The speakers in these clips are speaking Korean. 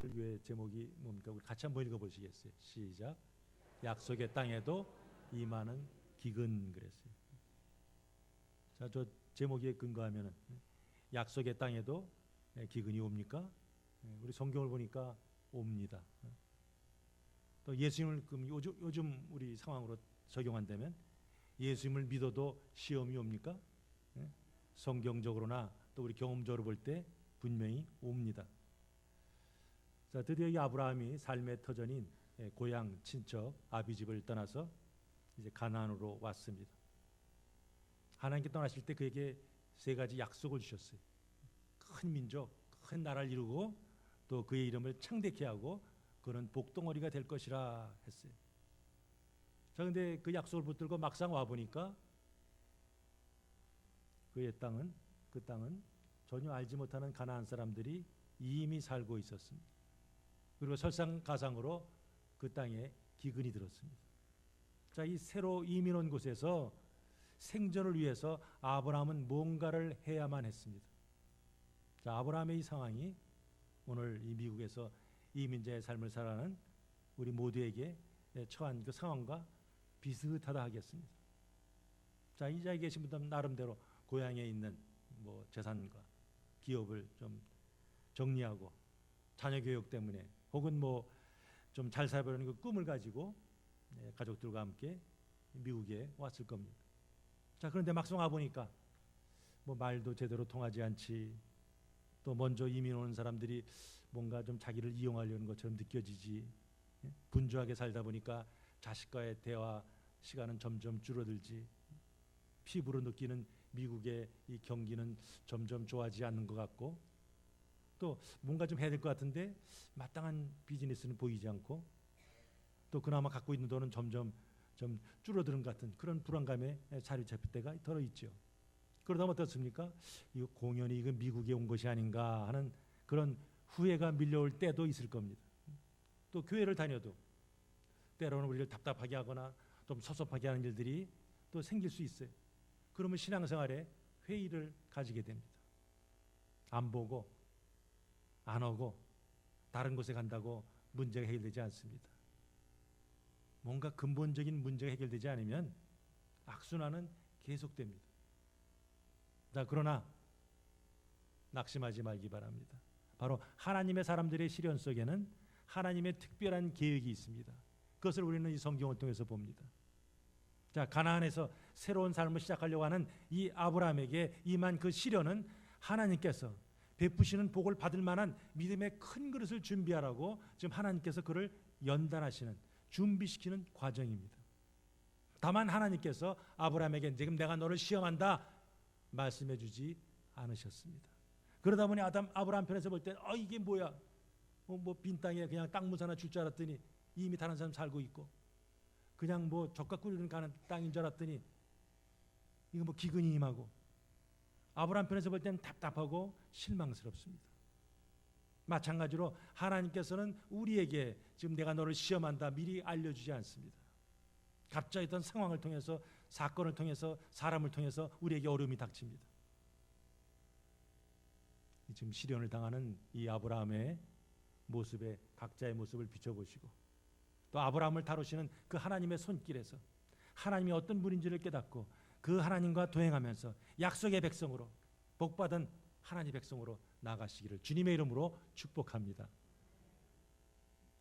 설교의 제목이 뭡니까? 우리 같이 한번 읽어보시겠어요? 시작. 약속의 땅에도 임하는 기근 그랬어요. 자, 저 제목에 근거하면은 약속의 땅에도 기근이 옵니까? 우리 성경을 보니까 옵니다. 또 예수님을 요즘 우리 상황으로 적용한다면 예수님을 믿어도 시험이 옵니까? 성경적으로나 또 우리 경험적으로 볼 때 분명히 옵니다. 자, 드디어 이 아브라함이 삶의 터전인 고향 친척 아비집을 떠나서 이제 가나안으로 왔습니다. 하나님께 떠나실 때 그에게 세 가지 약속을 주셨어요. 큰 민족, 큰 나라를 이루고 또 그의 이름을 창대케 하고 그는 복덩어리가 될 것이라 했어요. 자, 근데 그 약속을 붙들고 막상 와 보니까 그 땅은 전혀 알지 못하는 가나안 사람들이 이미 살고 있었습니다. 그리고 설상가상으로 그 땅에 기근이 들었습니다. 자, 이 새로 이민 온 곳에서 생존을 위해서 아브라함은 뭔가를 해야만 했습니다. 자, 아브라함의 이 상황이 오늘 이 미국에서 이민자의 삶을 살아가는 우리 모두에게 처한 그 상황과 비슷하다 하겠습니다. 자, 이 자리에 계신 분들 나름대로 고향에 있는 뭐 재산과 기업을 좀 정리하고 자녀 교육 때문에 혹은 뭐 좀 잘 살아보려는 그 꿈을 가지고 가족들과 함께 미국에 왔을 겁니다. 자, 그런데 막상 와 보니까 뭐 말도 제대로 통하지 않지, 또 먼저 이민 온 사람들이 뭔가 좀 자기를 이용하려는 것처럼 느껴지지, 분주하게 살다 보니까 자식과의 대화 시간은 점점 줄어들지, 피부로 느끼는 미국의 이 경기는 점점 좋아지지 않는 것 같고, 또 뭔가 좀 해야 될 것 같은데 마땅한 비즈니스는 보이지 않고, 또 그나마 갖고 있는 돈은 점점 좀 줄어드는 것 같은 그런 불안감에 자리 잡힐 때가 덜어 있죠. 그러다 보면 어떻습니까? 이 공연이 이거 미국에 온 것이 아닌가 하는 그런 후회가 밀려올 때도 있을 겁니다. 또 교회를 다녀도 때로는 우리를 답답하게 하거나 좀 섭섭하게 하는 일들이 또 생길 수 있어요. 그러면 신앙생활에 회의를 가지게 됩니다. 안 보고 안 오고 다른 곳에 간다고 문제가 해결되지 않습니다. 뭔가 근본적인 문제가 해결되지 않으면 악순환은 계속됩니다. 자, 그러나 낙심하지 말기 바랍니다. 바로 하나님의 사람들의 시련 속에는 하나님의 특별한 계획이 있습니다. 그것을 우리는 이 성경을 통해서 봅니다. 자, 가나안에서 새로운 삶을 시작하려고 하는 이 아브라함에게 임한 그 시련은 하나님께서 베푸시는 복을 받을 만한 믿음의 큰 그릇을 준비하라고 지금 하나님께서 그를 연단하시는, 준비시키는 과정입니다. 다만 하나님께서 아브라함에게 지금 내가 너를 시험한다 말씀해 주지 않으셨습니다. 그러다 보니 아브라함 편에서 볼 때 이게 뭐야, 뭐 빈 땅에 그냥 땅 무사나 줄 줄 알았더니 이미 다른 사람 살고 있고, 그냥 뭐 젓가 꾸리는 가는 땅인 줄 알았더니 이거 뭐 기근이 임하고, 아브라함 편에서 볼 때는 답답하고 실망스럽습니다. 마찬가지로 하나님께서는 우리에게 지금 내가 너를 시험한다 미리 알려주지 않습니다. 갑자기 어떤 상황을 통해서, 사건을 통해서, 사람을 통해서 우리에게 어려움이 닥칩니다. 지금 시련을 당하는 이 아브라함의 모습에 각자의 모습을 비춰보시고, 또 아브라함을 다루시는 그 하나님의 손길에서 하나님이 어떤 분인지를 깨닫고 그 하나님과 동행하면서 약속의 백성으로, 복받은 하나님의 백성으로 나가시기를 주님의 이름으로 축복합니다.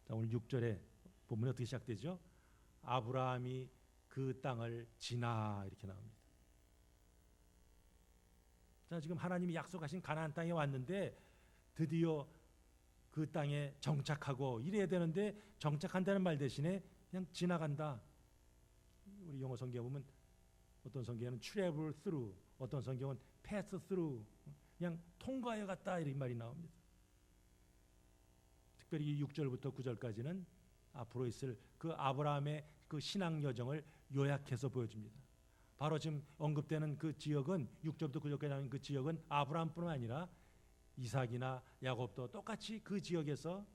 자, 오늘 6절에 본문이 어떻게 시작되죠? 아브라함이 그 땅을 지나 이렇게 나옵니다. 자, 지금 하나님이 약속하신 가나안 땅에 왔는데 드디어 그 땅에 정착하고 이래야 되는데 정착한다는 말 대신에 그냥 지나간다. 우리 영어 성경에 보면 어떤 성경에는 travel through, 어떤 성경은 pass through, 그냥 통과해 갔다 이런 말이 나옵니다. 특별히 6절부터 9절까지는 앞으로 있을 그 아브라함의 그 신앙 여정을 요약해서 보여줍니다. 바로 지금 언급되는 그 지역은 6절부터 9절까지 나오는 그 지역은 아브라함뿐만 아니라 이삭이나 야곱도 똑같이 그 지역에서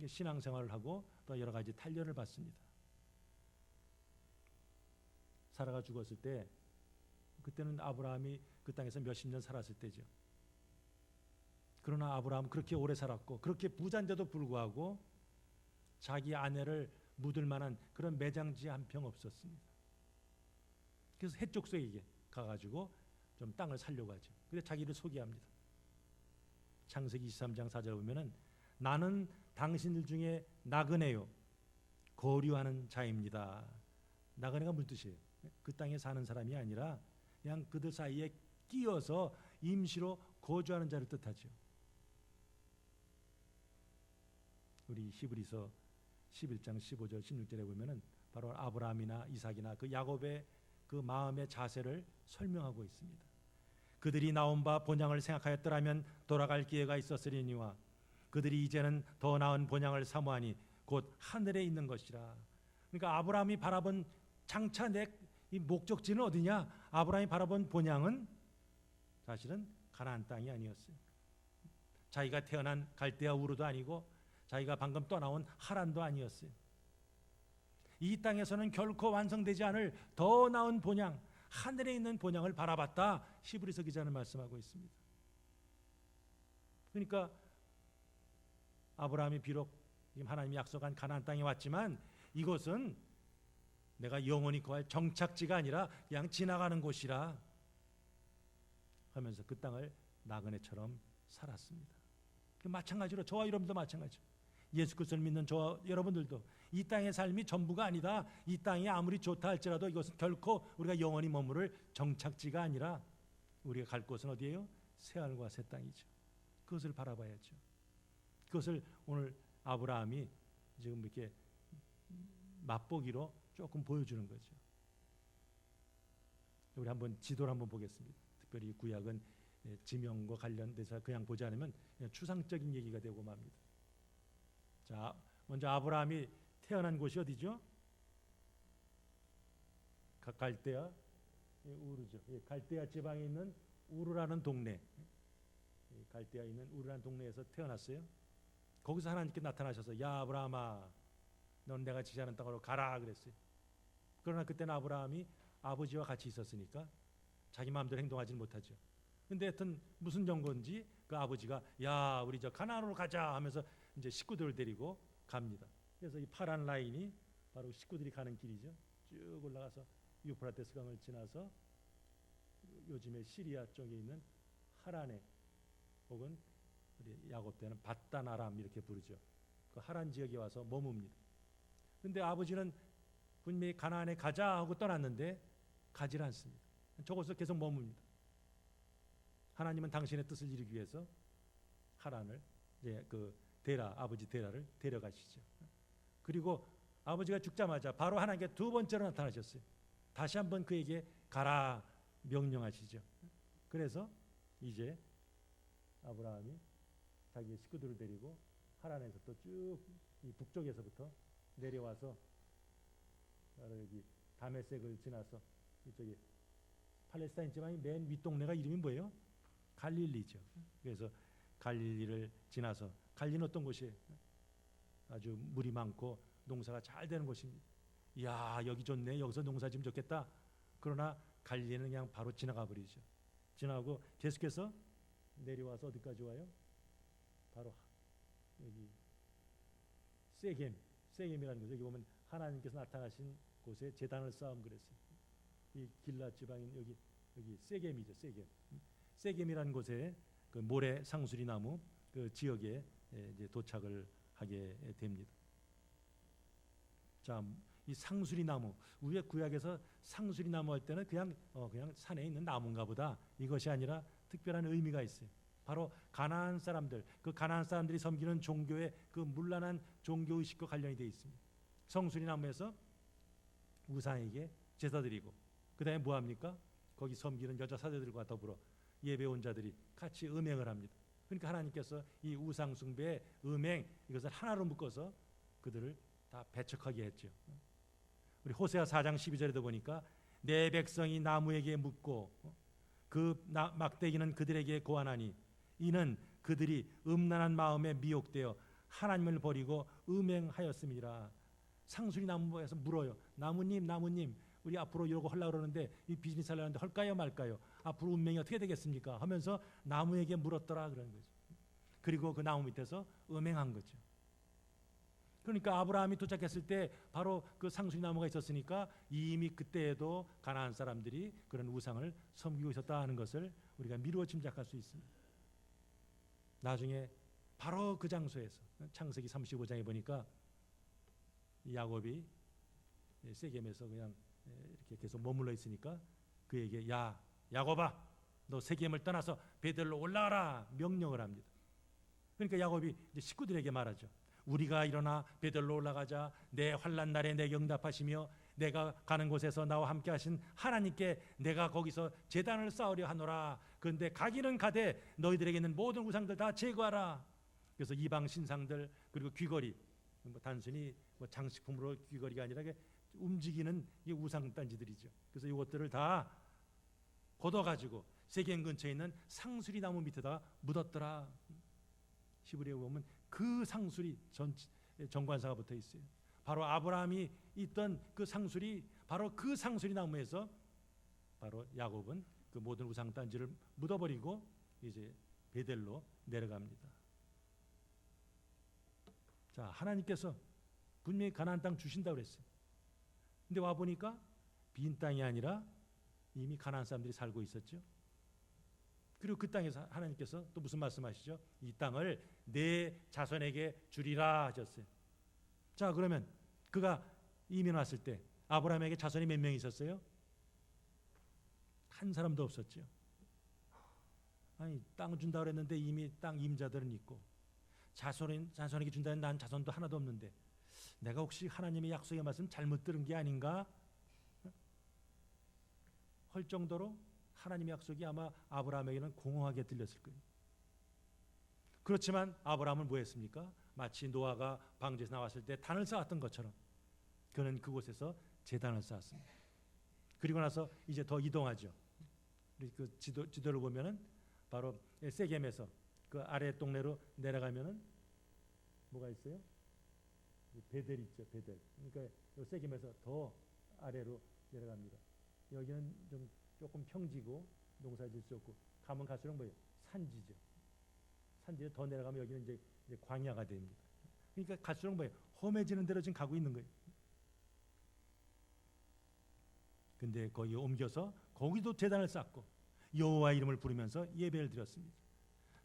신앙생활을 하고 또 여러 가지 단련을 받습니다. 사라가 죽었을 때 그때는 아브라함이 그 땅에서 몇십 년 살았을 때죠. 그러나 아브라함은 그렇게 오래 살았고 그렇게 부자인데도 불구하고 자기 아내를 묻을 만한 그런 매장지 한 평 없었습니다. 그래서 해족속에게 가가지고 좀 땅을 살려고 하죠. 그래서 자기를 소개합니다. 창세기 23장 4절 보면은 나는 당신들 중에 나그네요 거류하는 자입니다. 나그네가 무슨 뜻이에요? 그 땅에 사는 사람이 아니라 그냥 그들 사이에 끼어서 임시로 거주하는 자를 뜻하죠. 우리 히브리서 11장 15절 16절에 보면은 바로 아브라함이나 이삭이나 그 야곱의 그 마음의 자세를 설명하고 있습니다. 그들이 나온 바 본향을 생각하였더라면 돌아갈 기회가 있었으리니와 그들이 이제는 더 나은 본향을 사모하니 곧 하늘에 있는 것이라. 그러니까 아브라함이 바라본 장차 이 목적지는 어디냐? 아브라함이 바라본 본향은 사실은 가나안 땅이 아니었어요. 자기가 태어난 갈대아 우르도 아니고 자기가 방금 떠나온 하란도 아니었어요. 이 땅에서는 결코 완성되지 않을 더 나은 본향, 하늘에 있는 본향을 바라봤다. 히브리서 기자는 말씀하고 있습니다. 그러니까 아브라함이 비록 하나님이 약속한 가나안 땅에 왔지만 이곳은 내가 영원히 거할 정착지가 아니라 그냥 지나가는 곳이라 하면서 그 땅을 나그네처럼 살았습니다. 마찬가지로 저와 여러분도 마찬가지죠. 예수 그리스도를 믿는 저와 여러분들도 이 땅의 삶이 전부가 아니다. 이 땅이 아무리 좋다 할지라도 이것은 결코 우리가 영원히 머무를 정착지가 아니라 우리가 갈 곳은 어디예요? 새하늘과 새 땅이죠. 그것을 바라봐야죠. 그것을 오늘 아브라함이 지금 이렇게 맛보기로 조금 보여주는 거죠. 우리 한번 지도를 한번 보겠습니다. 특별히 구약은 지명과 관련돼서 그냥 보지 않으면 그냥 추상적인 얘기가 되고 맙니다. 자, 먼저 아브라함이 태어난 곳이 어디죠? 갈대아 우르죠. 갈대아 지방에 있는 우르라는 동네. 갈대아에 있는 우르라는 동네에서 태어났어요. 거기서 하나님께 나타나셔서 야 아브라함아, 넌 내가 지시하는 땅으로 가라 그랬어요. 그러나 그때는 아브라함이 아버지와 같이 있었으니까 자기 마음대로 행동하지는 못하죠. 근데 하여튼 무슨 정건지 그 아버지가 야 우리 저 가나안으로 가자 하면서 이제 식구들을 데리고 갑니다. 그래서 이 파란 라인이 바로 식구들이 가는 길이죠. 쭉 올라가서 유프라테스 강을 지나서 요즘의 시리아 쪽에 있는 하란에 혹은 우리 야곱 때는 바단 아람 이렇게 부르죠. 그 하란 지역에 와서 머뭅니다. 근데 아버지는 분명히 가나안에 가자 하고 떠났는데 가지 않습니다. 저곳에서 계속 머뭅니다. 하나님은 당신의 뜻을 이루기 위해서 하란을 이제 그 데라 아버지 데라를 데려가시죠. 그리고 아버지가 죽자마자 바로 하나님께 두 번째로 나타나셨어요. 다시 한번 그에게 가라 명령하시죠. 그래서 이제 아브라함이 자기의 식구들을 데리고 하란에서 또 쭉 이 북쪽에서부터 내려와서 바로 여기 다메섹을 지나서 이쪽에 팔레스타인 지방이 맨 윗동네가 이름이 뭐예요? 갈릴리죠. 그래서 갈릴리를 지나서 갈릴리는 어떤 곳이에요? 아주 물이 많고 농사가 잘 되는 곳입니다. 이야 여기 좋네. 여기서 농사 지으면 좋겠다. 그러나 갈릴리는 그냥 바로 지나가 버리죠. 지나가고 계속해서 내려와서 어디까지 와요? 바로 여기 세겜이라는 곳. 여기 보면 하나님께서 나타나신 곳에 제단을 쌓음 그랬어요. 이 길라 지방인 여기 세겜이죠. 세겜이라는 곳에 그 모래 상수리 나무 그 지역에 이제 도착을 하게 됩니다. 자, 이 상수리 나무 우리가 구약에서 상수리 나무 할 때는 그냥 산에 있는 나무인가 보다 이것이 아니라 특별한 의미가 있어요. 바로 가나안 사람들, 그 가나안 사람들이 섬기는 종교의 그 문란한 종교 의식과 관련이 되어 있습니다. 성수리 나무에서 우상에게 제사 드리고 그다음에 뭐 합니까? 거기 섬기는 여자 사제들과 더불어 예배 온 자들이 같이 음행을 합니다. 그러니까 하나님께서 이 우상 숭배의 음행 이것을 하나로 묶어서 그들을 다 배척하게 했죠. 우리 호세아 4장 12절에도 보니까 내 백성이 나무에게 묻고 그 막대기는 그들에게 고하나니 이는 그들이 음란한 마음에 미혹되어 하나님을 버리고 음행하였음이라. 상수리 나무에서 물어요. 나무님 우리 앞으로 이러고 하려고 그러는데 이 비즈니스 하려는데 할까요 말까요? 앞으로 운명이 어떻게 되겠습니까? 하면서 나무에게 물었더라 그러는 거죠. 그리고 그 나무 밑에서 음행한 거죠. 그러니까 아브라함이 도착했을 때 바로 그 상수리 나무가 있었으니까 이미 그때에도 가나안 사람들이 그런 우상을 섬기고 있었다 하는 것을 우리가 미루어 짐작할 수 있습니다. 나중에 바로 그 장소에서 창세기 35장에 보니까 야곱이 세겜에서 그냥 이렇게 계속 머물러 있으니까 그에게 야 야곱아 너 세겜을 떠나서 베델로 올라가라 명령을 합니다. 그러니까 야곱이 이제 식구들에게 말하죠. 우리가 일어나 베델로 올라가자. 내 환난 날에 내게 응답하시며 내가 가는 곳에서 나와 함께 하신 하나님께 내가 거기서 제단을 쌓으려 하노라. 그런데 가기는 가되 너희들에게 있는 모든 우상들 다 제거하라. 그래서 이방 신상들 그리고 귀걸이 단순히 장식품으로 귀걸이가 아니라 움직이는 우상 단지들이죠. 그래서 이것들을 다 걷어가지고 세겜 근처에 있는 상수리 나무 밑에다가 묻었더라. 히브리어에 보면 그 상수리 정관사가 붙어 있어요. 바로 아브라함이 있던 그 상수리, 바로 그 상수리 나무에서 바로 야곱은 그 모든 우상 단지를 묻어버리고 이제 베델로 내려갑니다. 자, 하나님께서 분명히 가나안 땅 주신다고 그랬어요. 근데 와 보니까 빈 땅이 아니라 이미 가나안 사람들이 살고 있었죠. 그리고 그 땅에서 하나님께서 또 무슨 말씀하시죠? 이 땅을 내 자손에게 주리라 하셨어요. 자, 그러면 그가 이민 왔을 때 아브라함에게 자손이 몇 명 있었어요? 한 사람도 없었죠. 아니, 땅 준다고 그랬는데 이미 땅 임자들은 있고 자손에게 준다는 난 자손도 하나도 없는데 내가 혹시 하나님의 약속의 말씀 잘못 들은 게 아닌가? 할 정도로 하나님의 약속이 아마 아브라함에게는 공허하게 들렸을 거예요. 그렇지만 아브라함은 뭐 했습니까? 마치 노아가 방주에서 나왔을 때 단을 쌓았던 것처럼 그는 그곳에서 제단을 쌓았습니다. 그리고 나서 이제 더 이동하죠. 그 지도를 보면은 바로 세겜에서 그 아래 동네로 내려가면은 뭐가 있어요? 베델 있죠, 베델. 그러니까 세겜에서 더 아래로 내려갑니다. 여기는 좀 조금 평지고 농사질 수 없고 가면 갈수록 뭐예요? 산지죠. 산지에 더 내려가면 여기는 이제 광야가 됩니다. 그러니까 갈수록 뭐예요? 험해지는 대로 지금 가고 있는 거예요. 근데 거기 옮겨서 거기도 제단을 쌓고 여호와 이름을 부르면서 예배를 드렸습니다.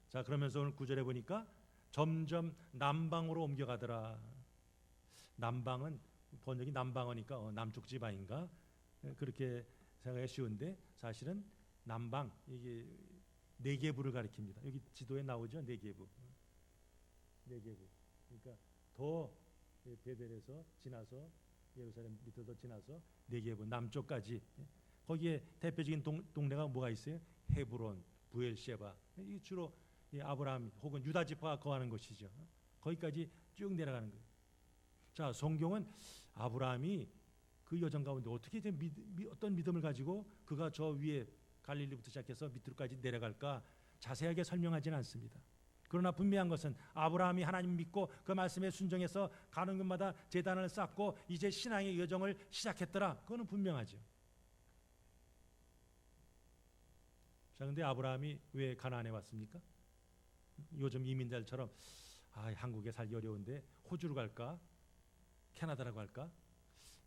자, 그러면서 오늘 9절에 보니까 점점 남방으로 옮겨가더라. 남방은 번역이 남방어니까 남쪽 지방인가 그렇게 생각하기 쉬운데 사실은 남방 이게 네게부를 가리킵니다. 여기 지도에 나오죠, 네게부. 네게부. 그러니까 더 베델에서 지나서 예루살렘 밑으로 더 지나서 네게부 남쪽까지 거기에 대표적인 동네가 뭐가 있어요? 헤브론, 부엘셰바. 이 주로 아브라함 혹은 유다 지파가 거하는 곳이죠. 거기까지 쭉 내려가는 거예요. 자, 성경은 아브라함이 그 여정 가운데 어떻게 어떤 믿음을 가지고 그가 저 위에 갈릴리부터 시작해서 밑으로까지 내려갈까 자세하게 설명하지는 않습니다. 그러나 분명한 것은 아브라함이 하나님 믿고 그 말씀에 순종해서 가는 곳마다 제단을 쌓고 이제 신앙의 여정을 시작했더라. 그거는 분명하죠. 자, 근데 아브라함이 왜 가나안에 왔습니까? 요즘 이민자들처럼 한국에 살기 어려운데 호주로 갈까? 캐나다라고 할까?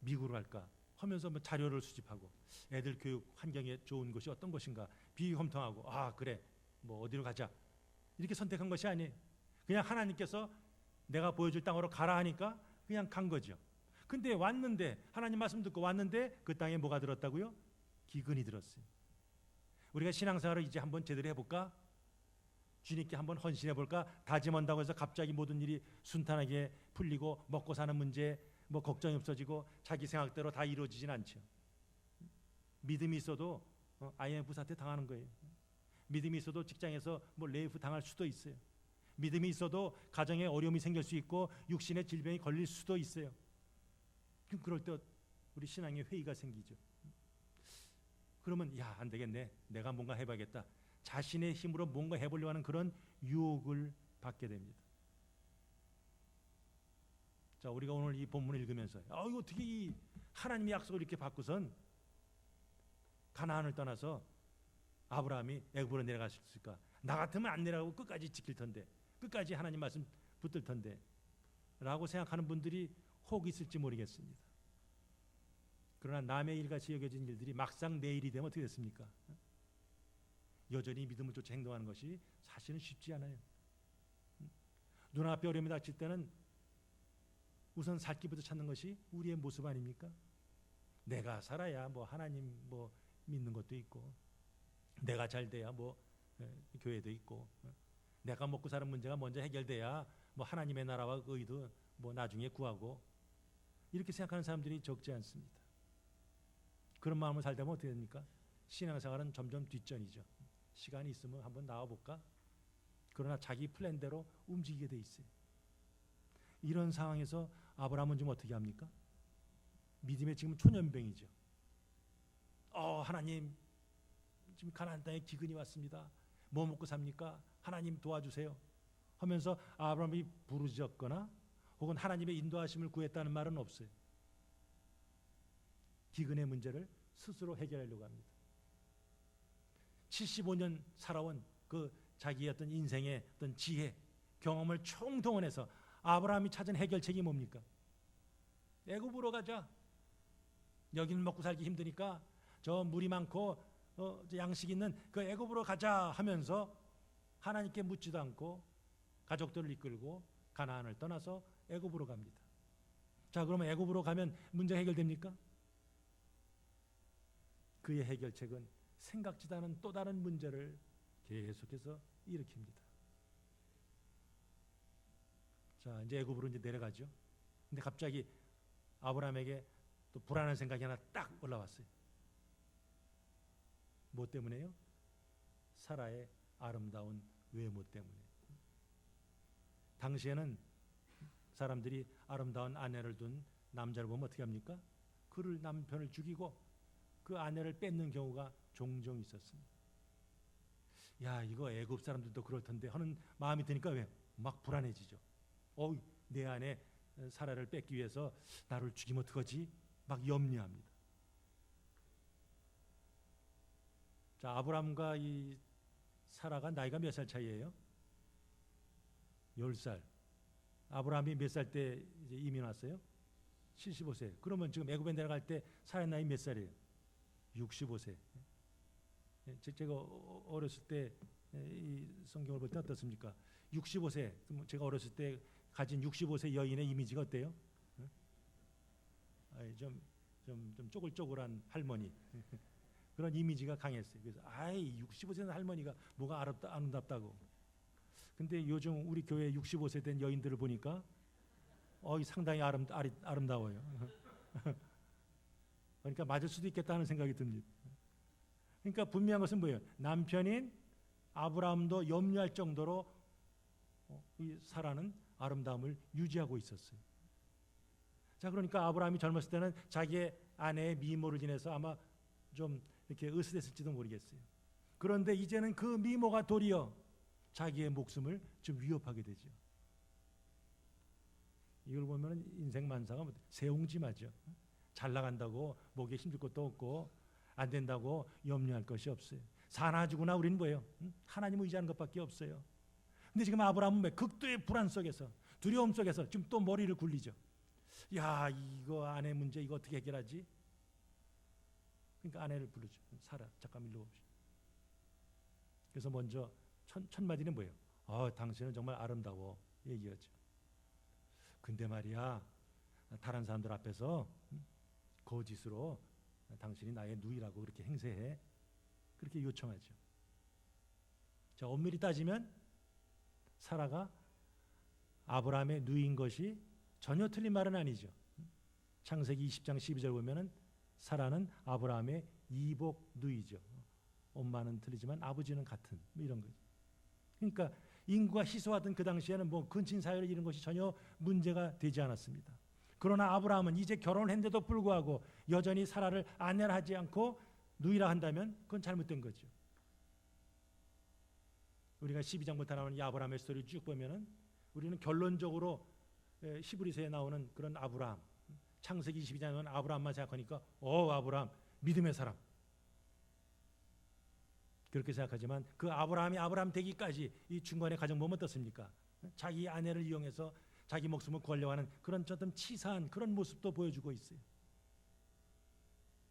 미국으로 갈까? 하면서 뭐 자료를 수집하고 애들 교육 환경에 좋은 곳이 어떤 곳인가 비검토하고 그래 뭐 어디로 가자 이렇게 선택한 것이 아니에요. 그냥 하나님께서 내가 보여줄 땅으로 가라 하니까 그냥 간 거죠. 근데 왔는데 하나님 말씀 듣고 왔는데 그 땅에 뭐가 들었다고요? 기근이 들었어요. 우리가 신앙생활을 이제 한번 제대로 해볼까? 주님께 한번 헌신해볼까? 다짐한다고 해서 갑자기 모든 일이 순탄하게 풀리고 먹고 사는 문제 뭐 걱정이 없어지고 자기 생각대로 다 이루어지진 않죠. 믿음이 있어도 IMF 사태 당하는 거예요. 믿음이 있어도 직장에서 뭐 레이프 당할 수도 있어요. 믿음이 있어도 가정에 어려움이 생길 수 있고 육신의 질병이 걸릴 수도 있어요. 그럴 때 우리 신앙의 회의가 생기죠. 그러면 안 되겠네. 내가 뭔가 해봐야겠다. 자신의 힘으로 뭔가 해보려고 하는 그런 유혹을 받게 됩니다. 자, 우리가 오늘 이 본문을 읽으면서 이거 어떻게 이 하나님의 약속을 이렇게 받고선 가나안을 떠나서 아브라함이 애굽으로 내려갈 수 있을까? 나 같으면 안 내려가고 끝까지 지킬 텐데 끝까지 하나님 말씀 붙들 텐데 라고 생각하는 분들이 혹 있을지 모르겠습니다. 그러나 남의 일같이 여겨진 일들이 막상 내 일이 되면 어떻게 됐습니까? 여전히 믿음을 쫓아 행동하는 것이 사실은 쉽지 않아요. 눈앞에 어려움이 닥칠 때는 우선 살 길부터 찾는 것이 우리의 모습 아닙니까? 내가 살아야 뭐 하나님 뭐 믿는 것도 있고, 내가 잘 돼야 뭐 교회도 있고, 내가 먹고 사는 문제가 먼저 해결돼야 뭐 하나님의 나라와 의도 뭐 나중에 구하고, 이렇게 생각하는 사람들이 적지 않습니다. 그런 마음을 살다 보면 어떻게 됩니까? 신앙생활은 점점 뒷전이죠. 시간이 있으면 한번 나와볼까? 그러나 자기 플랜대로 움직이게 돼 있어요. 이런 상황에서 아브라함은 좀 어떻게 합니까? 믿음의 지금 초년병이죠. 하나님 지금 가나안 땅에 기근이 왔습니다. 뭐 먹고 삽니까? 하나님 도와주세요 하면서 아브라함이 부르짖었거나 혹은 하나님의 인도하심을 구했다는 말은 없어요. 기근의 문제를 스스로 해결하려고 합니다. 75년 살아온 그 자기의 어떤 인생의 어떤 지혜, 경험을 총동원해서 아브라함이 찾은 해결책이 뭡니까? 애굽으로 가자. 여기는 먹고 살기 힘드니까 저 물이 많고 양식 있는 그 애굽으로 가자 하면서 하나님께 묻지도 않고 가족들을 이끌고 가나안을 떠나서 애굽으로 갑니다. 자, 그러면 애굽으로 가면 문제 해결됩니까? 그의 해결책은 생각지도 않은 또 다른 문제를 계속해서 일으킵니다. 자, 이제 애굽으로 이제 내려가죠. 근데 갑자기 아브라함에게 또 불안한 생각이 하나 딱 올라왔어요. 뭐 때문에요? 사라의 아름다운 외모 때문에. 당시에는 사람들이 아름다운 아내를 둔 남자를 보면 어떻게 합니까? 그를 남편을 죽이고 그 아내를 뺏는 경우가 종종 있었습니다. 야, 이거 애굽 사람들도 그럴 텐데 하는 마음이 드니까 왜? 막 불안해지죠. 내 아내 사라를 뺏기 위해서 나를 죽이면 어떡하지? 막 염려합니다. 자, 아브라함과 이 사라가 나이가 몇 살 차이예요? 10살. 아브라함이 몇 살 때 이제 이민 왔어요? 75세. 그러면 지금 애굽에 내려갈 때 사라 나이 몇 살이에요? 65세. 제가 어렸을 때 이 성경을 볼 때 어떻습니까? 65세. 제가 어렸을 때 가진 65세 여인의 이미지가 어때요? 좀 쪼글쪼글한 할머니. 그런 이미지가 강했어요. 그래서 65세 할머니가 뭐가 아름답다고. 근데 요즘 우리 교회 65세 된 여인들을 보니까 상당히 아름다워요. 그러니까 맞을 수도 있겠다는 생각이 듭니다. 그러니까 분명한 것은 뭐예요? 남편인 아브라함도 염려할 정도로 이 사라는 아름다움을 유지하고 있었어요. 자, 그러니까 아브라함이 젊었을 때는 자기의 아내의 미모를 지내서 아마 좀 이렇게 으스댔을지도 모르겠어요. 그런데 이제는 그 미모가 도리어 자기의 목숨을 좀 위협하게 되죠. 이걸 보면 인생 만사가 새옹지마죠. 잘 나간다고 목에 힘줄 것도 없고 안 된다고 염려할 것이 없어요. 사나 죽으나 우리는 뭐예요? 하나님을 의지하는 것밖에 없어요. 근데 지금 아브라함은 극도의 불안 속에서 두려움 속에서 지금 또 머리를 굴리죠. 야, 이거 아내 문제 이거 어떻게 해결하지? 그러니까 아내를 부르죠. 사라, 잠깐 일로 옵시다. 그래서 먼저 첫 마디는 뭐예요? 당신은 정말 아름다워 얘기하죠. 근데 말이야, 다른 사람들 앞에서 거짓으로 당신이 나의 누이라고 그렇게 행세해. 그렇게 요청하죠. 자, 엄밀히 따지면 사라가 아브라함의 누이인 것이 전혀 틀린 말은 아니죠. 창세기 20장 12절 보면은 사라는 아브라함의 이복 누이죠. 엄마는 틀리지만 아버지는 같은 이런 거죠. 그러니까 인구가 희소하던 그 당시에는 뭐 근친 사회를 이룬 것이 전혀 문제가 되지 않았습니다. 그러나 아브라함은 이제 결혼을 했는데도 불구하고 여전히 사라를 아내라 하지 않고 누이라 한다면 그건 잘못된 거죠. 우리가 12장부터 나오는 이 아브라함의 스토리를 쭉 보면은 우리는 결론적으로 히브리서에 나오는 그런 아브라함, 창세기 22장에 나오는 아브라함만 생각하니까 아브라함 믿음의 사람 그렇게 생각하지만 그 아브라함이 아브라함 되기까지 이 중간의 과정 보면 어떻습니까? 자기 아내를 이용해서 자기 목숨을 구하려고 하는 그런 어떤 치사한 그런 모습도 보여주고 있어요.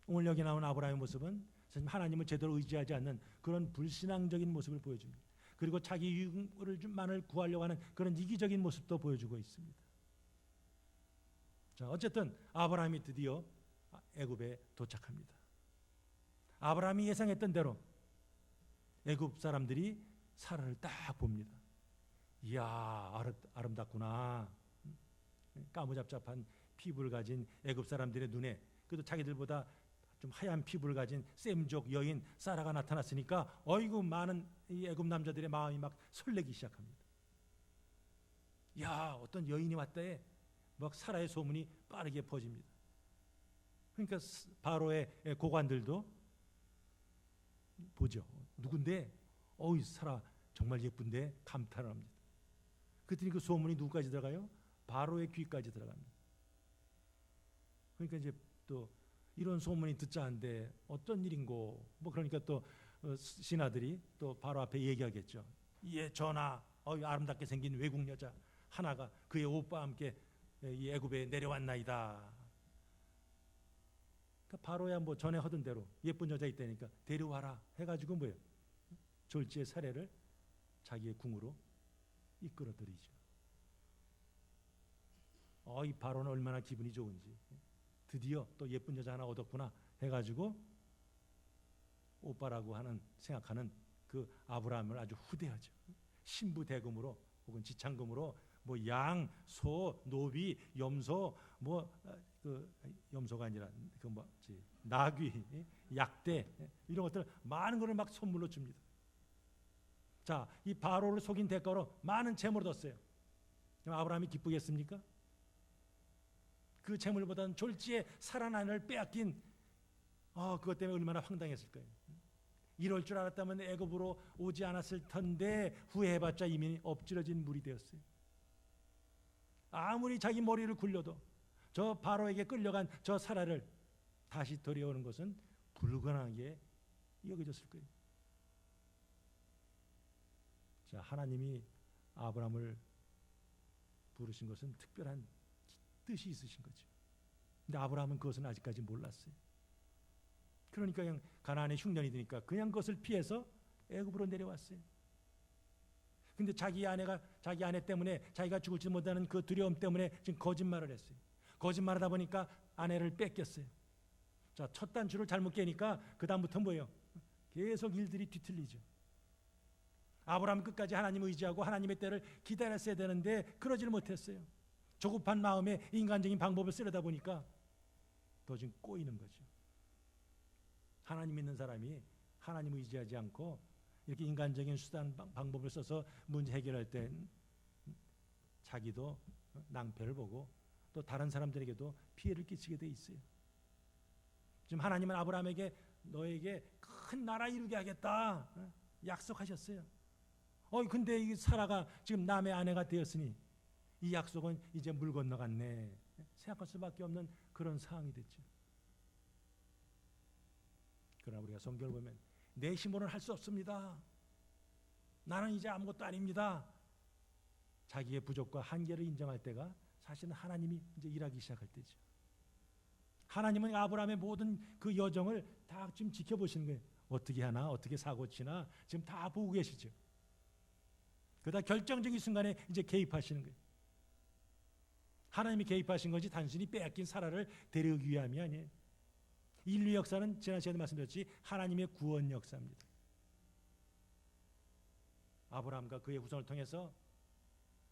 오늘 여기 나온 아브라함의 모습은 하나님을 제대로 의지하지 않는 그런 불신앙적인 모습을 보여줍니다. 그리고 자기 유익만을 구하려고 하는 그런 이기적인 모습도 보여주고 있습니다. 자, 어쨌든 아브라함이 드디어 애굽에 도착합니다. 아브라함이 예상했던 대로 애굽 사람들이 사라를 딱 봅니다. 이야, 아름답구나. 까무잡잡한 피부를 가진 애굽 사람들의 눈에, 그래도 자기들보다 좀 하얀 피부를 가진 셈족 여인 사라가 나타났으니까 어이구 많은 이 애굽 남자들의 마음이 막 설레기 시작합니다. 야, 어떤 여인이 왔다에 막 사라의 소문이 빠르게 퍼집니다. 그러니까 바로의 고관들도 보죠. 누군데? 어이, 사라 정말 예쁜데 감탄을 합니다. 그랬더니 그 소문이 누구까지 들어가요? 바로의 귀까지 들어갑니다. 그러니까 이제 또 이런 소문이 듣자 한데 어떤 일인고, 뭐 그러니까 또 신하들이 또 바로 앞에 얘기하겠죠. 예, 전하, 아름답게 생긴 외국 여자 하나가 그의 오빠와 함께 이 애굽에 내려왔나이다. 그러니까 바로야 뭐 전에 하던 대로 예쁜 여자 있다니까 데려와라 해가지고 뭐예요? 졸지의 사례를 자기의 궁으로 이끌어들이죠. 이 바로는 얼마나 기분이 좋은지, 드디어 또 예쁜 여자 하나 얻었구나 해가지고 오빠라고 생각하는 그 아브라함을 아주 후대하죠. 신부 대금으로 혹은 지창금으로 뭐 양, 소, 노비, 염소, 염소가 아니라 나귀, 약대 이런 것들 많은 것을 막 선물로 줍니다. 자, 이 바로를 속인 대가로 많은 재물을 얻었어요. 그럼 아브라함이 기쁘겠습니까? 그 재물보다는 졸지에 살아나는 빼앗긴 그것 때문에 얼마나 황당했을 거예요. 이럴 줄 알았다면 애굽으로 오지 않았을 텐데 후회해봤자 이미 엎질러진 물이 되었어요. 아무리 자기 머리를 굴려도 저 바로에게 끌려간 저 사라를 다시 데려오는 것은 불가능하게 여겨졌을 거예요. 자, 하나님이 아브라함을 부르신 것은 특별한 뜻이 있으신 거죠. 근데 아브라함은 그것은 아직까지 몰랐어요. 그러니까 그냥 가나안의 흉년이 되니까 그냥 그것을 피해서 애굽으로 내려왔어요. 근데 자기 아내 때문에 자기가 죽을지 못하는 그 두려움 때문에 지금 거짓말을 했어요. 거짓말하다 보니까 아내를 뺏겼어요. 자, 첫 단추를 잘못 깨니까 그 다음부터 뭐예요? 계속 일들이 뒤틀리죠. 아브라함은 끝까지 하나님을 의지하고 하나님의 때를 기다렸어야 되는데 그러질 못했어요. 조급한 마음에 인간적인 방법을 쓰려다 보니까 더 지금 꼬이는 거죠. 하나님 믿는 사람이 하나님을 의지하지 않고 이렇게 인간적인 수단 방법을 써서 문제 해결할 때 자기도 낭패를 보고 또 다른 사람들에게도 피해를 끼치게 돼 있어요. 지금 하나님은 아브라함에게 너에게 큰 나라 이루게 하겠다 약속하셨어요. 근데 이 사라가 지금 남의 아내가 되었으니 이 약속은 이제 물 건너갔네 생각할 수밖에 없는 그런 상황이 됐죠. 그러나 우리가 성경을 보면 내 힘으로는 할 수 없습니다. 나는 이제 아무것도 아닙니다. 자기의 부족과 한계를 인정할 때가 사실은 하나님이 이제 일하기 시작할 때죠. 하나님은 아브라함의 모든 그 여정을 다 지금 지켜보시는 거예요. 어떻게 하나, 어떻게 사고치나 지금 다 보고 계시죠. 그러다 결정적인 순간에 이제 개입하시는 거예요. 하나님이 개입하신 것이 단순히 빼앗긴 사라를 데려오기 위함이 아니에요. 인류 역사는 지난 시간에 말씀드렸지 하나님의 구원 역사입니다. 아브라함과 그의 후손을 통해서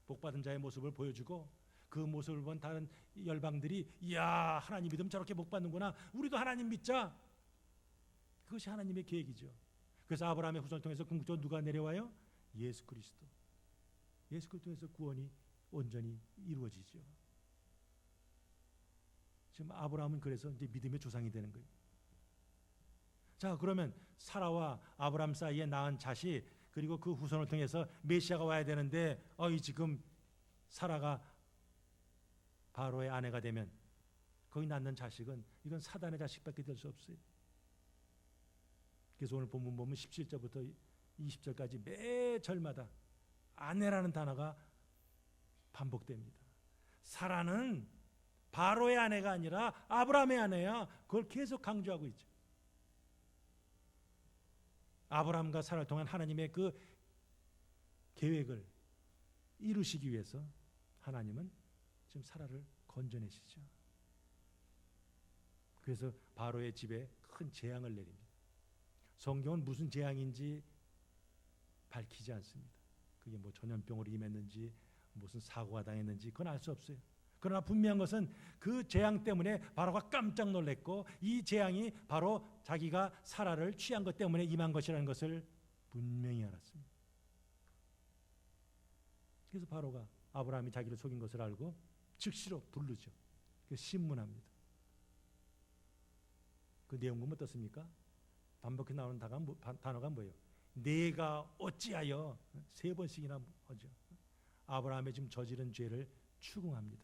복받은 자의 모습을 보여주고 그 모습을 본 다른 열방들이 이야 하나님 믿으면 저렇게 복받는구나 우리도 하나님 믿자. 그것이 하나님의 계획이죠. 그래서 아브라함의 후손을 통해서 궁극적으로 누가 내려와요? 예수 그리스도. 예수 그리스도 통해서 구원이 온전히 이루어지죠. 지금 아브라함은 그래서 이제 믿음의 조상이 되는 거예요. 자, 그러면 사라와 아브라함 사이에 낳은 자식 그리고 그 후손을 통해서 메시아가 와야 되는데 지금 사라가 바로의 아내가 되면 거기 낳는 자식은 이건 사단의 자식밖에 될 수 없어요. 그래서 오늘 본문 보면 17절부터 20절까지 매 절마다 아내라는 단어가 반복됩니다. 사라는 바로의 아내가 아니라 아브라함의 아내야. 그걸 계속 강조하고 있죠. 아브라함과 사라를 통한 하나님의 그 계획을 이루시기 위해서 하나님은 지금 사라를 건져내시죠. 그래서 바로의 집에 큰 재앙을 내립니다. 성경은 무슨 재앙인지 밝히지 않습니다. 그게 뭐 전염병으로 임했는지 무슨 사고가 당했는지 그건 알 수 없어요. 그러나 분명한 것은 그 재앙 때문에 바로가 깜짝 놀랐고 이 재앙이 바로 자기가 사라를 취한 것 때문에 임한 것이라는 것을 분명히 알았습니다. 그래서 바로가 아브라함이 자기를 속인 것을 알고 즉시로 부르죠. 그래서 신문합니다. 그 내용은 어떻습니까? 반복해 나오는 단어가 뭐예요? 내가 어찌하여 3번씩이나 하죠. 아브라함의 지금 저지른 죄를 추궁합니다.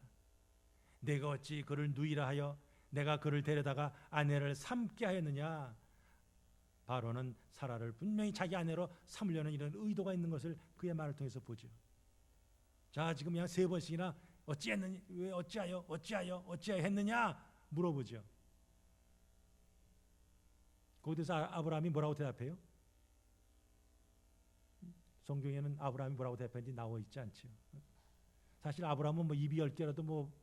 내가 어찌 그를 누이라 하여 내가 그를 데려다가 아내를 삼게 하였느냐. 바로는 사라를 분명히 자기 아내로 삼으려는 이런 의도가 있는 것을 그의 말을 통해서 보죠. 자, 지금 그냥 3번씩이나 어찌했느냐, 왜 어찌하여 했느냐 물어보죠. 거기서 아브라함이 뭐라고 대답해요? 성경에는 아브라함이 뭐라고 대답했는지 나와 있지 않죠. 사실 아브라함은 뭐 입이 10개라도 뭐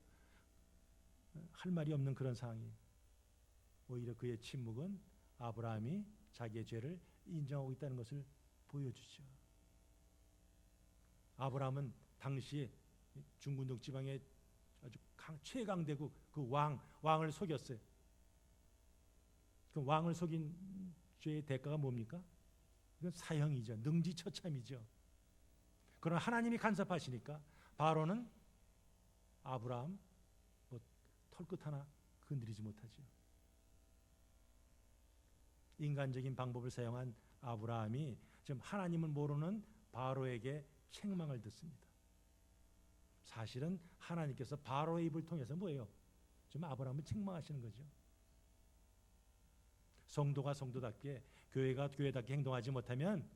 할 말이 없는 그런 상황이에요. 오히려 그의 침묵은 아브라함이 자기의 죄를 인정하고 있다는 것을 보여주죠. 아브라함은 당시 중근동 지방의 아주 최강대국 그 왕을 속였어요. 그 왕을 속인 죄의 대가가 뭡니까? 이건 사형이죠. 능지처참이죠. 그러나 하나님이 간섭하시니까 바로는 아브라함 뭐 털끝 하나 건드리지 못하죠. 인간적인 방법을 사용한 아브라함이 지금 하나님을 모르는 바로에게 책망을 듣습니다. 사실은 하나님께서 바로의 입을 통해서 뭐예요? 지금 아브라함을 책망하시는 거죠. 성도가 성도답게 교회가 교회답게 행동하지 못하면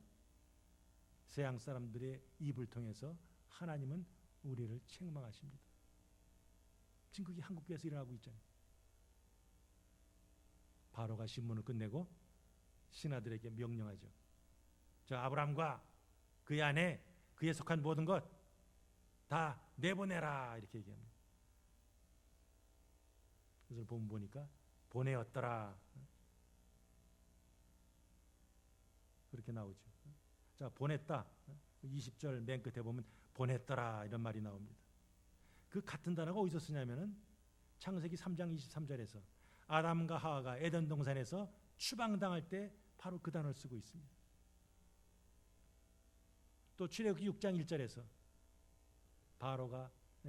세상 사람들의 입을 통해서 하나님은 우리를 책망하십니다. 지금 그게 한국교회에서 일어나고 있잖아요. 바로가 신문을 끝내고 신하들에게 명령하죠. 저 아브라함과 그의 아내, 그에 속한 모든 것 다 내보내라 이렇게 얘기합니다. 그래서 보니까 보내었더라 그렇게 나오죠. 자, 보냈다. 20절 맨 끝에 보면 보냈더라 이런 말이 나옵니다. 그 같은 단어가 어디서 쓰냐면은 창세기 3장 23절에서 아담과 하와가 에덴 동산에서 추방당할 때 바로 그 단어를 쓰고 있습니다. 또 출애굽기 6장 1절에서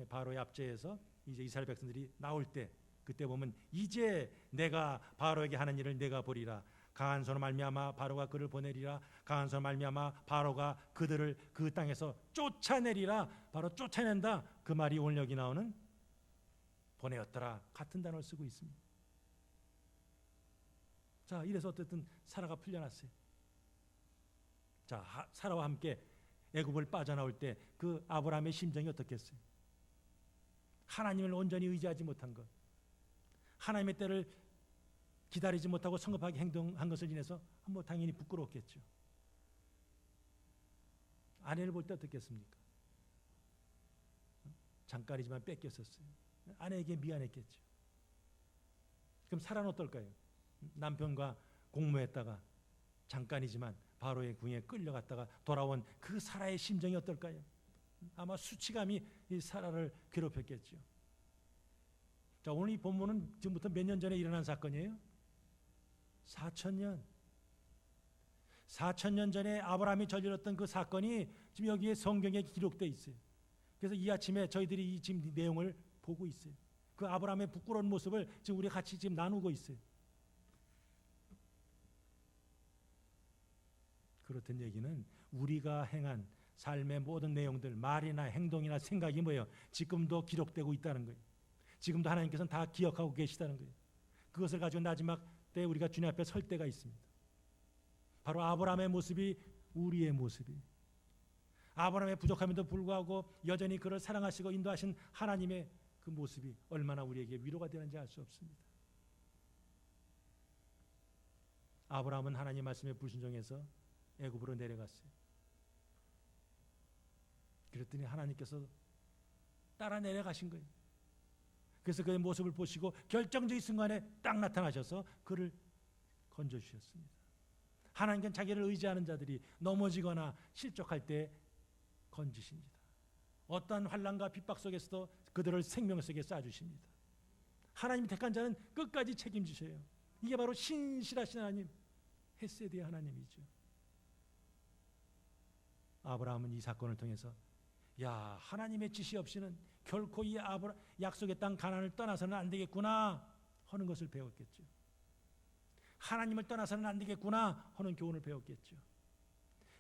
바로의 압제에서 이제 이스라엘 백성들이 나올 때 그때 보면 이제 내가 바로에게 하는 일을 내가 보리라. 강한 손으로 말미암아 바로가 그를 보내리라. 강한 손으로 말미암아 바로가 그들을 그 땅에서 쫓아내리라. 바로 쫓아낸다. 그 말이 오늘 여기 나오는 보내었더라. 같은 단어를 쓰고 있습니다. 자, 이래서 어쨌든 사라가 풀려났어요. 자, 사라와 함께 애굽을 빠져나올 때 그 아브라함의 심정이 어떻겠어요? 하나님을 온전히 의지하지 못한 것, 하나님의 때를 기다리지 못하고 성급하게 행동한 것을 인해서 뭐 당연히 부끄러웠겠죠. 아내를 볼 때 어떻겠습니까? 잠깐이지만 뺏겼었어요. 아내에게 미안했겠죠. 그럼 사라는 어떨까요? 남편과 공모했다가 잠깐이지만 바로의 궁에 끌려갔다가 돌아온 그 사라의 심정이 어떨까요? 아마 수치감이 이 사라를 괴롭혔겠죠. 자, 오늘 이 본문은 지금부터 몇 년 전에 일어난 사건이에요? 4,000년. 4,000년 전에 아브라함이 저질렀던 그 사건이 지금 여기에 성경에 기록되어 있어요. 그래서 이 아침에 저희들이 이 지금 내용을 보고 있어요. 그 아브라함의 부끄러운 모습을 지금 우리 같이 지금 나누고 있어요. 그렇던 얘기는 우리가 행한 삶의 모든 내용들, 말이나 행동이나 생각이 뭐예요? 지금도 기록되고 있다는 거예요. 지금도 하나님께서는 다 기억하고 계시다는 거예요. 그것을 가지고 마지막 때 우리가 주님 앞에 설 때가 있습니다. 바로 아브라함의 모습이 우리의 모습이에요. 아브라함의 부족함에도 불구하고 여전히 그를 사랑하시고 인도하신 하나님의 그 모습이 얼마나 우리에게 위로가 되는지 알 수 없습니다. 아브라함은 하나님 말씀에 불순종해서 애굽으로 내려갔어요. 그랬더니 하나님께서 따라 내려가신 거예요. 그래서 그의 모습을 보시고 결정적인 순간에 딱 나타나셔서 그를 건져주셨습니다. 하나님께는 자기를 의지하는 자들이 넘어지거나 실족할 때 건지십니다. 어떠한 환난과 핍박 속에서도 그들을 생명 속에 쏴주십니다. 하나님이 택한 자는 끝까지 책임지셔요. 이게 바로 신실하신 하나님, 헤세드의 하나님이죠. 아브라함은 이 사건을 통해서 야, 하나님의 지시 없이는 결코 이 약속의 땅 가나안을 떠나서는 안 되겠구나 하는 것을 배웠겠죠. 하나님을 떠나서는 안 되겠구나 하는 교훈을 배웠겠죠.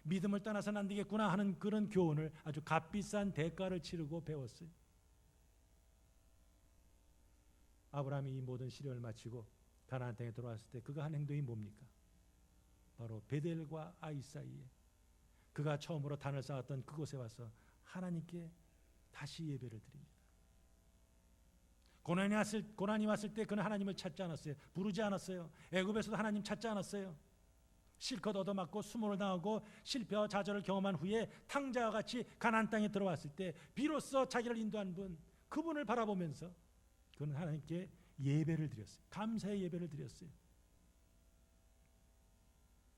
믿음을 떠나서는 안 되겠구나 하는 그런 교훈을 아주 값비싼 대가를 치르고 배웠어요. 아브라함이 이 모든 시련을 마치고 가나안 땅에 들어왔을 때 그가 한 행동이 뭡니까? 바로 베델과 아이 사이에 그가 처음으로 단을 쌓았던 그곳에 와서 하나님께 다시 예배를 드립니다. 고난이 왔을 때 그는 하나님을 찾지 않았어요. 부르지 않았어요. 애굽에서도 하나님 찾지 않았어요. 실컷 얻어맞고 수모를 당하고 실패와 좌절을 경험한 후에 탕자와 같이 가나안 땅에 들어왔을 때 비로소 자기를 인도한 분, 그분을 바라보면서 그는 하나님께 예배를 드렸어요. 감사의 예배를 드렸어요.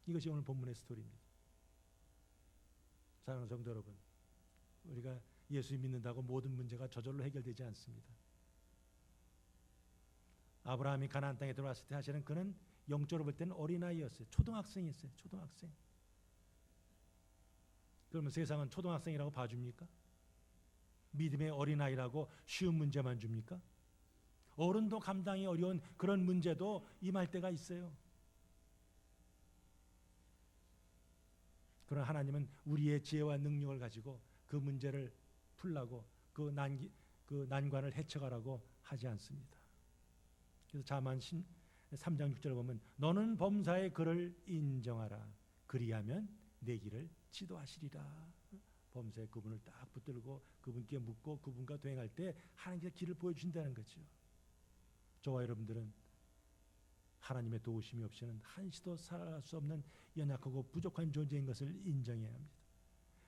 이것이 오늘 본문의 스토리입니다. 사랑하는 성도 여러분, 우리가 예수 믿는다고 모든 문제가 저절로 해결되지 않습니다. 아브라함이 가나안 땅에 들어왔을 때 사실은 그는 영적으로 볼 때는 어린아이였어요. 초등학생이었어요. 초등학생. 그러면 세상은 초등학생이라고 봐줍니까? 믿음의 어린아이라고 쉬운 문제만 줍니까? 어른도 감당이 어려운 그런 문제도 임할 때가 있어요. 그러나 하나님은 우리의 지혜와 능력을 가지고 그 문제를 풀라고 그 난관을 헤쳐가라고 하지 않습니다. 그래서 자만 3장 6절을 보면 너는 범사의 그를 인정하라. 그리하면 내 길을 지도하시리라. 범사의 그분을 딱 붙들고 그분께 묻고 그분과 동행할 때 하나님께서 길을 보여주신다는 거죠. 저와 여러분들은 하나님의 도우심이 없이는 한시도 살아갈 수 없는 연약하고 부족한 존재인 것을 인정해야 합니다.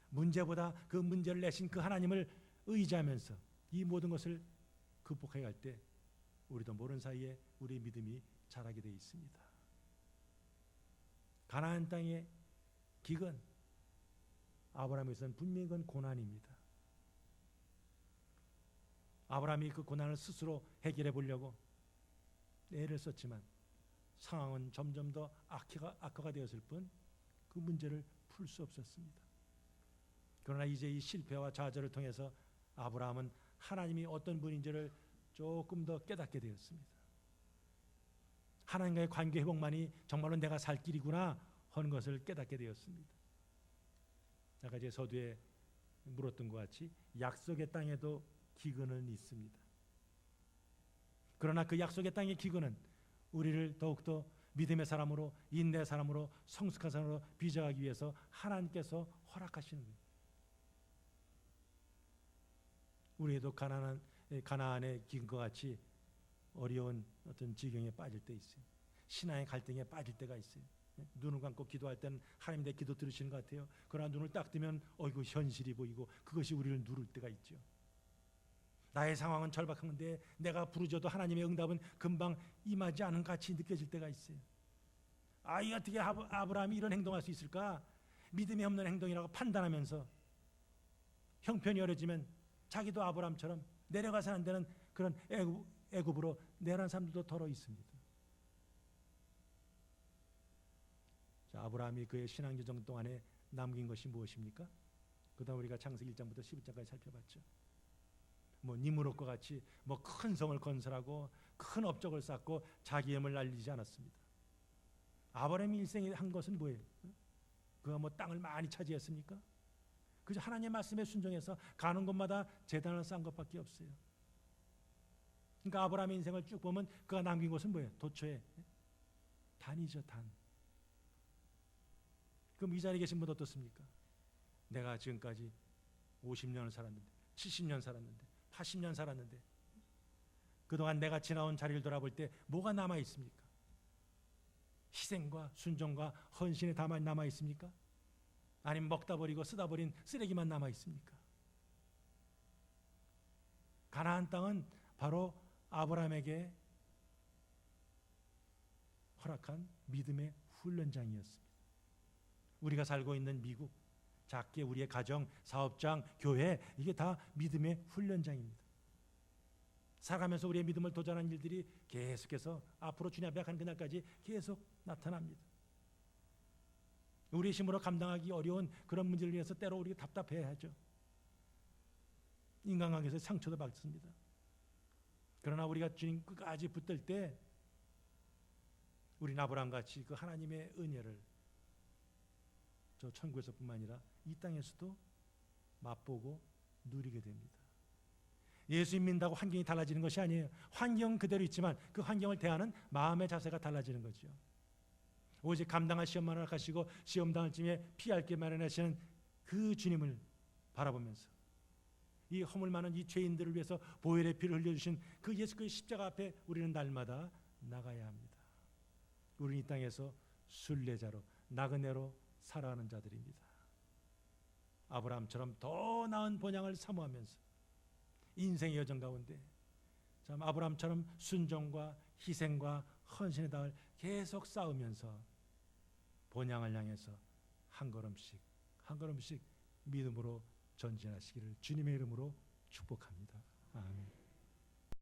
문제보다 그 문제를 내신 그 하나님을 의지하면서 이 모든 것을 극복해 갈 때 우리도 모르는 사이에 우리의 믿음이 자라게 되어 있습니다. 가나안 땅의 기근, 아브라함에서는 분명히 그건 고난입니다. 아브라함이 그 고난을 스스로 해결해 보려고 애를 썼지만 상황은 점점 더 악화가 되었을 뿐 그 문제를 풀 수 없었습니다. 그러나 이제 이 실패와 좌절을 통해서 아브라함은 하나님이 어떤 분인지를 조금 더 깨닫게 되었습니다. 하나님과의 관계 회복만이 정말로 내가 살 길이구나 하는 것을 깨닫게 되었습니다. 아까 제 서두에 물었던 것 같이 약속의 땅에도 기근은 있습니다. 그러나 그 약속의 땅의 기근은 우리를 더욱더 믿음의 사람으로, 인내의 사람으로, 성숙한 사람으로 빚어가기 위해서 하나님께서 허락하시는 거예요. 우리도 가나안의 기근과 같이 어려운 어떤 지경에 빠질 때 있어요. 신앙의 갈등에 빠질 때가 있어요. 눈을 감고 기도할 때는 하나님 내 기도 들으시는 것 같아요. 그러나 눈을 딱 뜨면 이거 현실이 보이고 그것이 우리를 누를 때가 있죠. 나의 상황은 절박한데 내가 부르짖어도 하나님의 응답은 금방 임하지 않은 같이 느껴질 때가 있어요. 어떻게 아브라함이 이런 행동할 수 있을까? 믿음이 없는 행동이라고 판단하면서 형편이 어려지면 자기도 아브라함처럼 내려가서 안 되는 그런 애굽으로 내려간 사람들도 더러 있습니다. 자, 아브라함이 그의 신앙여정 동안에 남긴 것이 무엇입니까? 그다음 우리가 창세기 1장부터 11장까지 살펴봤죠. 니므롯과 같이 큰 성을 건설하고 큰 업적을 쌓고 자기 힘을 날리지 않았습니다. 아브라함이 일생에 한 것은 뭐예요? 그가 땅을 많이 차지했습니까? 그저 하나님의 말씀에 순종해서 가는 곳마다 제단을 쌓은 것밖에 없어요. 그러니까 아브라함의 인생을 쭉 보면 그가 남긴 것은 뭐예요? 도처에 단이죠, 단. 그럼 이 자리에 계신 분 어떻습니까? 내가 지금까지 50년을 살았는데, 70년 살았는데, 80년 살았는데 그동안 내가 지나온 자리를 돌아볼 때 뭐가 남아 있습니까? 희생과 순종과 헌신에 다만 남아 있습니까? 아니면 먹다 버리고 쓰다 버린 쓰레기만 남아 있습니까? 가나안 땅은 바로 아브라함에게 허락한 믿음의 훈련장이었습니다. 우리가 살고 있는 미국, 작게 우리의 가정, 사업장, 교회, 이게 다 믿음의 훈련장입니다. 살아가면서 우리의 믿음을 도전하는 일들이 계속해서 앞으로 주님 앞에 가는 그날까지 계속 나타납니다. 우리의 힘으로 감당하기 어려운 그런 문제를 위해서 때로 우리가 답답해하죠. 인간관계에서 상처도 받습니다. 그러나 우리가 주님 끝까지 붙들 때 우리 아브라함같이 그 하나님의 은혜를 저 천국에서뿐만 아니라 이 땅에서도 맛보고 누리게 됩니다. 예수 믿는다고 환경이 달라지는 것이 아니에요. 환경은 그대로 있지만 그 환경을 대하는 마음의 자세가 달라지는 거죠. 오직 감당할 시험만 허락하시고 시험 당할 쯤에 피할 게 마련하시는 그 주님을 바라보면서 이 허물 많은 이 죄인들을 위해서 보혈의 피를 흘려주신 그 예수 그리스도의 십자가 앞에 우리는 날마다 나가야 합니다. 우리는 이 땅에서 순례자로 나그네로 살아가는 자들입니다. 아브라함처럼 더 나은 본향을 사모하면서 인생의 여정 가운데 참 아브라함처럼 순종과 희생과 헌신의 땅을 계속 쌓으면서 본향을 향해서 한 걸음씩 한 걸음씩 믿음으로 전진하시기를 주님의 이름으로 축복합니다. 아멘.